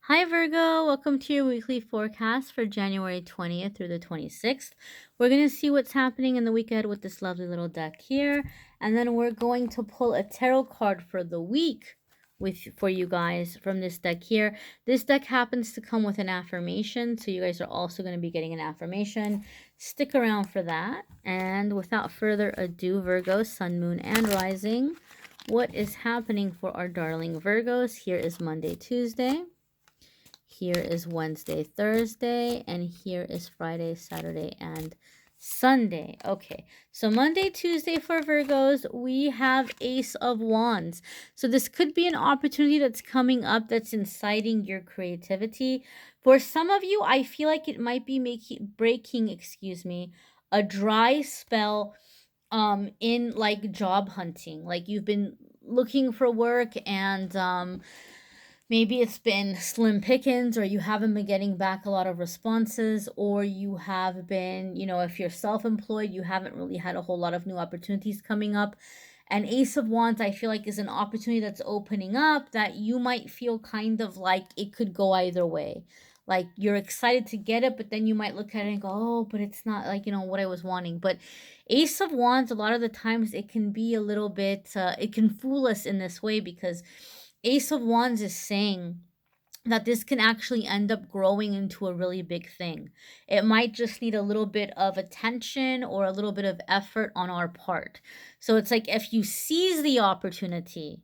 Hi Virgo, welcome to your weekly forecast for January 20th through the 26th. We're going to see what's happening in the week ahead with this lovely little deck here, and then we're going to pull a tarot card for the week for you guys from this deck here. This deck happens to come with an affirmation, so you guys are also going to be getting an affirmation. Stick around for that. And without further ado, Virgo, Sun, Moon, and Rising, what is happening for our darling Virgos? Here is Monday, Tuesday. Here is Wednesday, Thursday, and here is Friday, Saturday, and Sunday. Okay, so Monday, Tuesday for Virgos, we have Ace of Wands. So this could be an opportunity that's coming up that's inciting your creativity. For some of you, I feel like it might be breaking, a dry spell in like job hunting. Like you've been looking for work and maybe it's been slim pickings, or you haven't been getting back a lot of responses, or you have been, if you're self-employed, you haven't really had a whole lot of new opportunities coming up. And Ace of Wands, I feel like, is an opportunity that's opening up that you might feel kind of like it could go either way. Like you're excited to get it, but then you might look at it and go, oh, but it's not like, what I was wanting. But Ace of Wands, a lot of the times it can be a little bit, it can fool us in this way, because Ace of Wands is saying that this can actually end up growing into a really big thing. It might just need a little bit of attention or a little bit of effort on our part. So it's like if you seize the opportunity,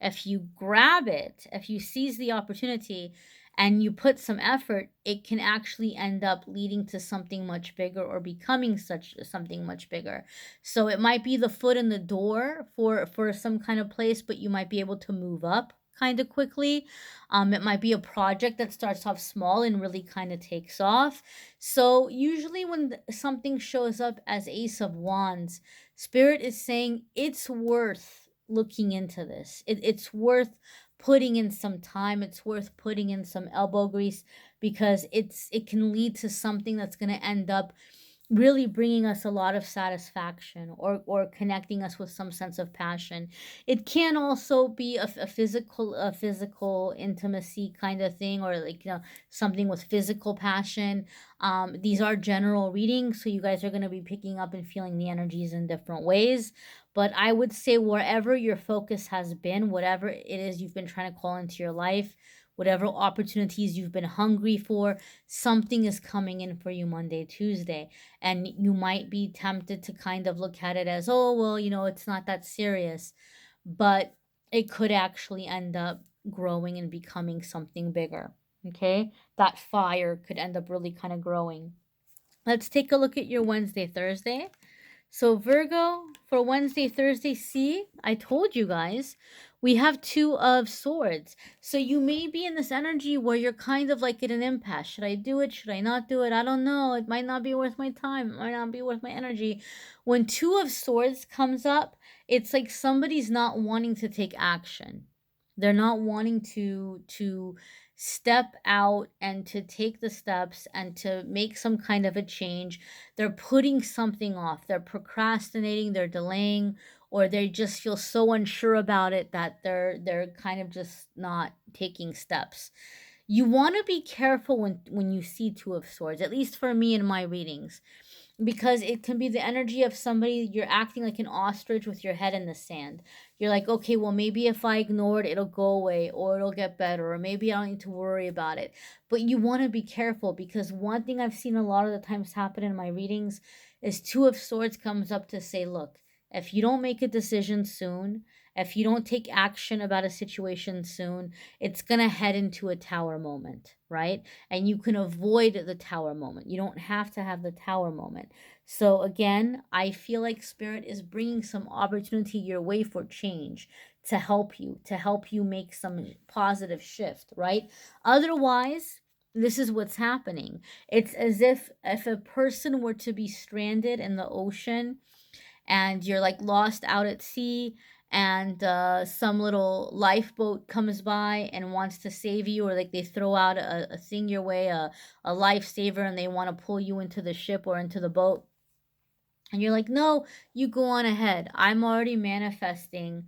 if you grab it, if you seize the opportunity and you put some effort, it can actually end up leading to something much bigger or becoming something much bigger. So it might be the foot in the door for some kind of place, but you might be able to move up kind of quickly. It might be a project that starts off small and really kind of takes off. So usually when something shows up as Ace of Wands, Spirit is saying it's worth looking into this. It's worth putting in some time. It's worth putting in some elbow grease, because it can lead to something that's going to end up really bringing us a lot of satisfaction, or connecting us with some sense of passion. It can also be a physical intimacy kind of thing, or like, something with physical passion. These are general readings, so you guys are going to be picking up and feeling the energies in different ways. But I would say wherever your focus has been, whatever it is you've been trying to call into your life, whatever opportunities you've been hungry for, something is coming in for you Monday, Tuesday. And you might be tempted to kind of look at it as, oh, well, it's not that serious. But it could actually end up growing and becoming something bigger. Okay? That fire could end up really kind of growing. Let's take a look at your Wednesday, Thursday. So Virgo, for Wednesday, Thursday, see, I told you guys, we have Two of Swords. So you may be in this energy where you're kind of like at an impasse. Should I do it? Should I not do it? I don't know. It might not be worth my time. It might not be worth my energy. When Two of Swords comes up, it's like somebody's not wanting to take action. They're not wanting to step out and to take the steps and to make some kind of a change. They're putting something off. They're procrastinating, they're delaying, or they just feel so unsure about it that they're kind of just not taking steps. You want to be careful when you see Two of Swords, at least for me in my readings, because it can be the energy of somebody, you're acting like an ostrich with your head in the sand. You're like, okay, well, maybe if I ignore it, it'll go away, or it'll get better, or maybe I don't need to worry about it. But you want to be careful, because one thing I've seen a lot of the times happen in my readings is Two of Swords comes up to say, look, if you don't make a decision soon, if you don't take action about a situation soon, it's going to head into a tower moment, right? And you can avoid the tower moment. You don't have to have the tower moment. So again, I feel like Spirit is bringing some opportunity your way for change, to help you make some positive shift, right? Otherwise, this is what's happening. It's as if a person were to be stranded in the ocean, and you're like lost out at sea, and some little lifeboat comes by and wants to save you, or like they throw out a thing your way, a lifesaver, and they want to pull you into the ship or into the boat. And you're like, no, you go on ahead. I'm already manifesting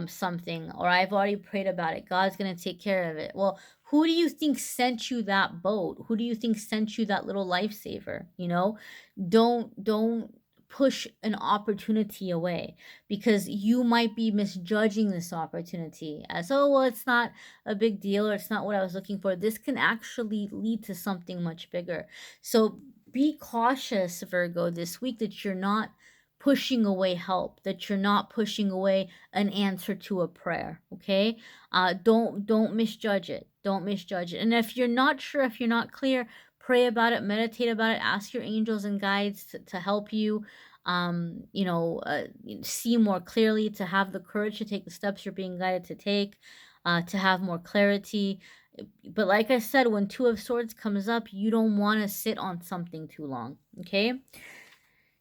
something, or I've already prayed about it. God's going to take care of it. Well, who do you think sent you that boat? Who do you think sent you that little lifesaver? You know, don't push an opportunity away because you might be misjudging this opportunity as, oh, well, it's not a big deal, or it's not what I was looking for. This can actually lead to something much bigger. So be cautious, Virgo, this week, that you're not pushing away help, that you're not pushing away an answer to a prayer. Okay. Don't misjudge it. Don't misjudge it. And if you're not sure, if you're not clear, pray about it, meditate about it, ask your angels and guides to help you, you know, see more clearly, to have the courage to take the steps you're being guided to take, to have more clarity. But like I said, when Two of Swords comes up, you don't want to sit on something too long. Okay.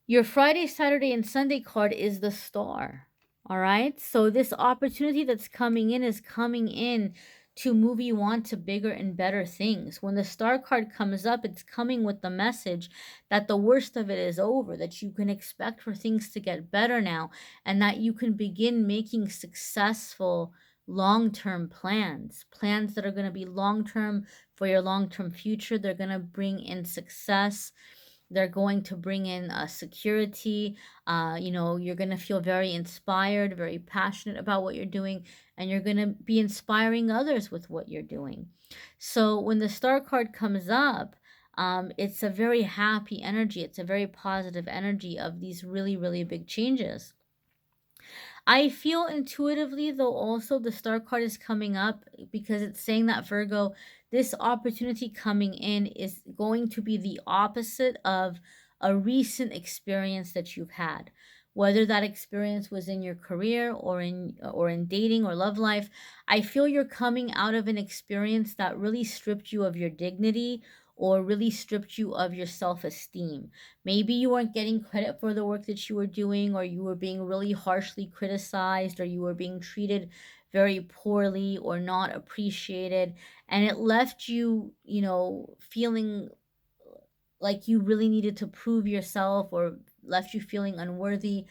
Your Friday, Saturday, and Sunday card is the Star. All right. So this opportunity that's coming in is coming in to move you on to bigger and better things. When the Star card comes up, it's coming with the message that the worst of it is over, that you can expect for things to get better now, and that you can begin making successful long-term plans that are going to be long-term for your long-term future. They're going to bring in success. They're going to bring in security. You know, you're going to feel very inspired, very passionate about what you're doing, and you're going to be inspiring others with what you're doing. So when the Star card comes up, it's a very happy energy. It's a very positive energy of these really, really big changes. I feel intuitively, though, also the Star card is coming up because it's saying that, Virgo, this opportunity coming in is going to be the opposite of a recent experience that you've had. Whether that experience was in your career or in dating or love life, I feel you're coming out of an experience that really stripped you of your dignity or really stripped you of your self-esteem. Maybe you weren't getting credit for the work that you were doing, or you were being really harshly criticized, or you were being treated very poorly or not appreciated. And it left you, you know, feeling like you really needed to prove yourself, or left you feeling unworthy.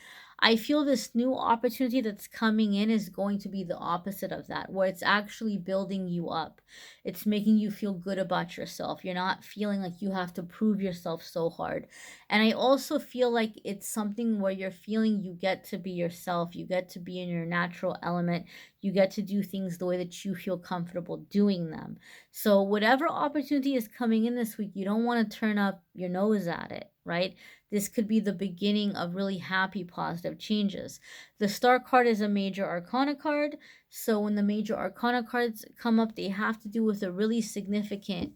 I feel this new opportunity that's coming in is going to be the opposite of that, where it's actually building you up. It's making you feel good about yourself. You're not feeling like you have to prove yourself so hard. And I also feel like it's something where you're feeling you get to be yourself. You get to be in your natural element. You get to do things the way that you feel comfortable doing them. So whatever opportunity is coming in this week, you don't want to turn up your nose at it, right? This could be the beginning of really happy, positive changes. The Star card is a major arcana card. So when the major arcana cards come up, they have to do with a really significant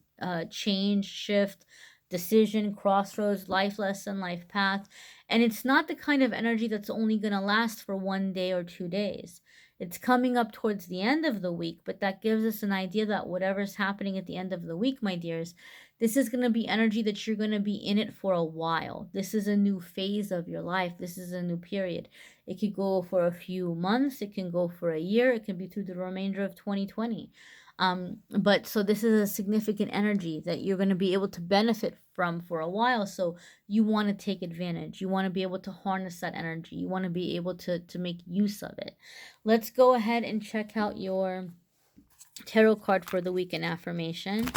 change, shift, decision, crossroads, life lesson, life path. And it's not the kind of energy that's only going to last for 1 day or 2 days. It's coming up towards the end of the week, but that gives us an idea that whatever's happening at the end of the week, my dears, this is going to be energy that you're going to be in it for a while. This is a new phase of your life. This is a new period. It could go for a few months. It can go for a year. It can be through the remainder of 2020. But so this is a significant energy that you're going to be able to benefit from for a while. So you want to take advantage. You want to be able to harness that energy. You want to be able to make use of it. Let's go ahead and check out your tarot card for the week in affirmation.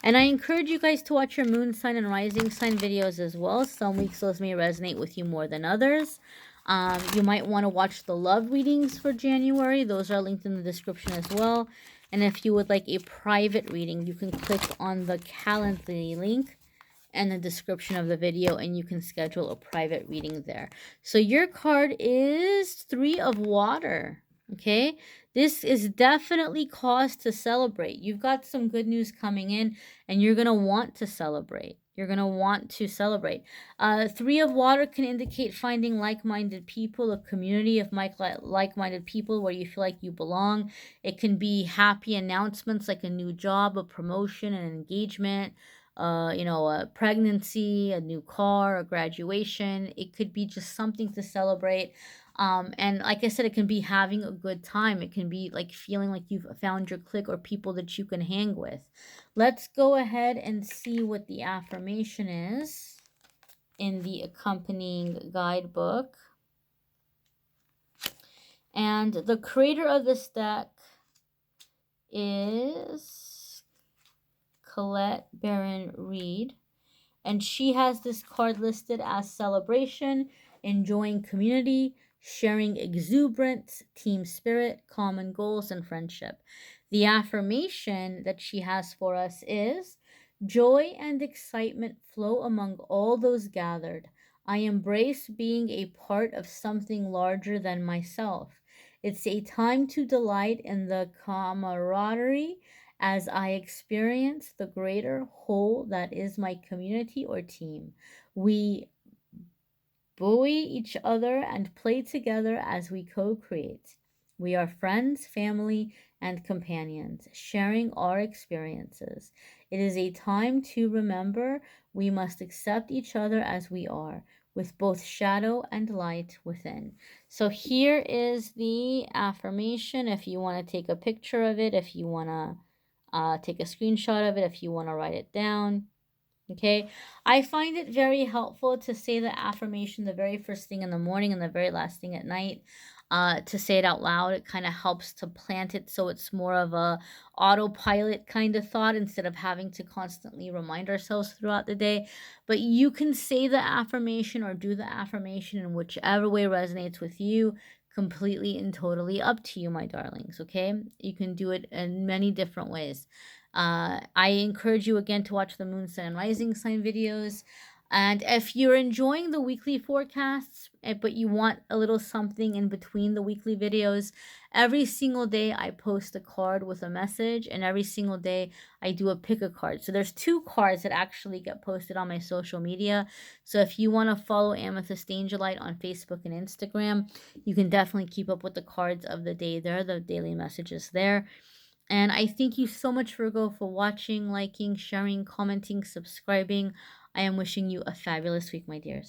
And I encourage you guys to watch your moon sign and rising sign videos as well. Some weeks those may resonate with you more than others. You might want to watch the love readings for January. Those are linked in the description as well. And if you would like a private reading, you can click on the Calendly link and the description of the video, and you can schedule a private reading there. So your card is 3 of Water. Okay, this is definitely cause to celebrate. You've got some good news coming in, and you're going to want to celebrate. You're going to want to celebrate. 3 of Water can indicate finding like-minded people, a community of like-minded people where you feel like you belong. It can be happy announcements like a new job, a promotion, an engagement, you know, a pregnancy, a new car, a graduation. It could be just something to celebrate. And like I said, it can be having a good time. It can be like feeling like you've found your clique or people that you can hang with. Let's go ahead and see what the affirmation is in the accompanying guidebook. And the creator of this deck is Colette Baron Reed. And she has this card listed as celebration, enjoying community, sharing exuberance, team spirit, common goals, and friendship. The affirmation that she has for us is joy and excitement flow among all those gathered. I embrace being a part of something larger than myself. It's a time to delight in the camaraderie as I experience the greater whole that is my community or team. We buoy each other and play together as we co create. We are friends, family, and companions, sharing our experiences. It is a time to remember we must accept each other as we are, with both shadow and light within. So, here is the affirmation. If you want to take a picture of it, if you want to take a screenshot of it, if you want to write it down. Okay, I find it very helpful to say the affirmation the very first thing in the morning and the very last thing at night. To say it out loud, it kind of helps to plant it so it's more of a autopilot kind of thought instead of having to constantly remind ourselves throughout the day. But you can say the affirmation or do the affirmation in whichever way resonates with you, completely and totally up to you, my darlings. Okay, you can do it in many different ways. I encourage you again to watch the moon, sun, and rising sign videos. And if you're enjoying the weekly forecasts, but you want a little something in between the weekly videos, every single day I post a card with a message, and every single day I do a pick a card. So there's 2 cards that actually get posted on my social media. So if you want to follow Amethyst Angellight on Facebook and Instagram, you can definitely keep up with the cards of the day there, the daily messages there. And I thank you so much, Virgo, for watching, liking, sharing, commenting, subscribing. I am wishing you a fabulous week, my dears.